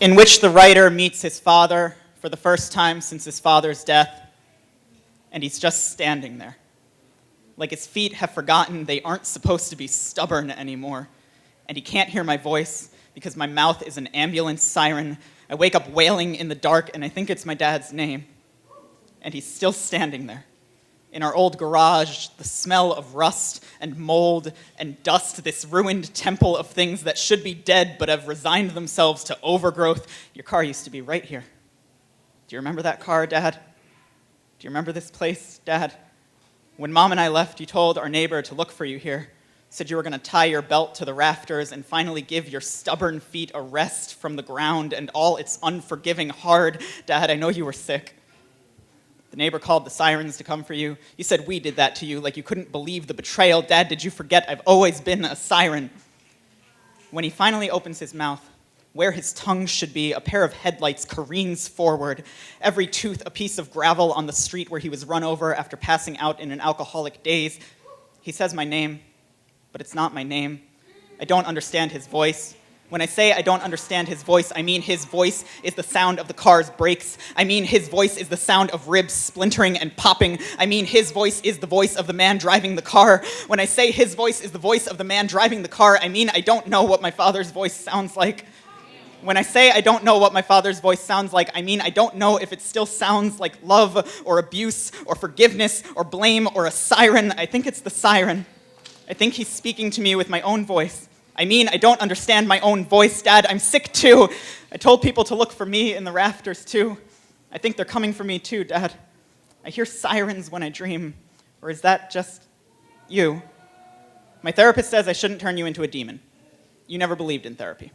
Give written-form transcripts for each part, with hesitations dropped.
in which the writer meets his father for the first time since his father's death, and he's just standing there. Like his feet have forgotten they aren't supposed to be stubborn anymore, and he can't hear my voice because my mouth is an ambulance siren. I wake up wailing in the dark, and I think it's my dad's name, and he's still standing there. In our old garage, the smell of rust and mold and dust, this ruined temple of things that should be dead but have resigned themselves to overgrowth. Your car used to be right here. Do you remember that car, Dad? Do you remember this place, Dad? When Mom and I left, you told our neighbor to look for you here. Said you were going to tie your belt to the rafters and finally give your stubborn feet a rest from the ground and all its unforgiving hard. Dad, I know you were sick. The neighbor called the sirens to come for you. You said we did that to you, like you couldn't believe the betrayal. Dad, did you forget I've always been a siren? When he finally opens his mouth, where his tongue should be, a pair of headlights careens forward, every tooth a piece of gravel on the street where he was run over after passing out in an alcoholic daze. He says my name, but it's not my name. I don't understand his voice. When I say I don't understand his voice, I mean his voice is the sound of the car's brakes. I mean his voice is the sound of ribs splintering and popping. I mean his voice is the voice of the man driving the car. When I say his voice is the voice of the man driving the car, I mean I don't know what my father's voice sounds like. When I say I don't know what my father's voice sounds like, I mean I don't know if it still sounds like love or abuse or forgiveness or blame or a siren. I think it's the siren. I think he's speaking to me with my own voice. I mean, I don't understand my own voice, Dad. I'm sick too. I told people to look for me in the rafters too. I think they're coming for me too, Dad. I hear sirens when I dream. Or is that just you? My therapist says I shouldn't turn you into a demon. You never believed in therapy.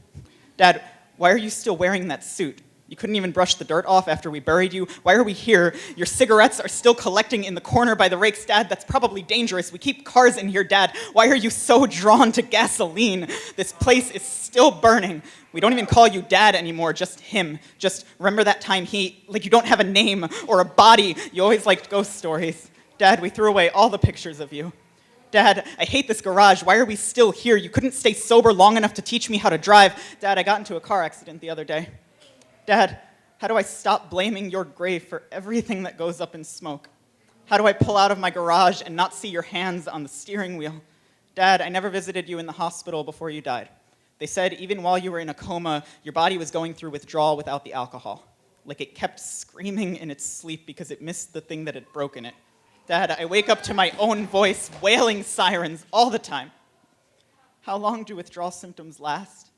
Dad, why are you still wearing that suit? You couldn't even brush the dirt off after we buried you. Why are we here? Your cigarettes are still collecting in the corner by the rakes. Dad, that's probably dangerous. We keep cars in here, Dad. Why are you so drawn to gasoline? This place is still burning. We don't even call you Dad anymore, just him. Just remember that time like you don't have a name or a body. You always liked ghost stories. Dad, we threw away all the pictures of you. Dad, I hate this garage. Why are we still here? You couldn't stay sober long enough to teach me how to drive. Dad, I got into a car accident the other day. Dad, how do I stop blaming your grave for everything that goes up in smoke? How do I pull out of my garage and not see your hands on the steering wheel? Dad, I never visited you in the hospital before you died. They said even while you were in a coma, your body was going through withdrawal without the alcohol. Like it kept screaming in its sleep because it missed the thing that had broken it. Dad, I wake up to my own voice wailing sirens all the time. How long do withdrawal symptoms last?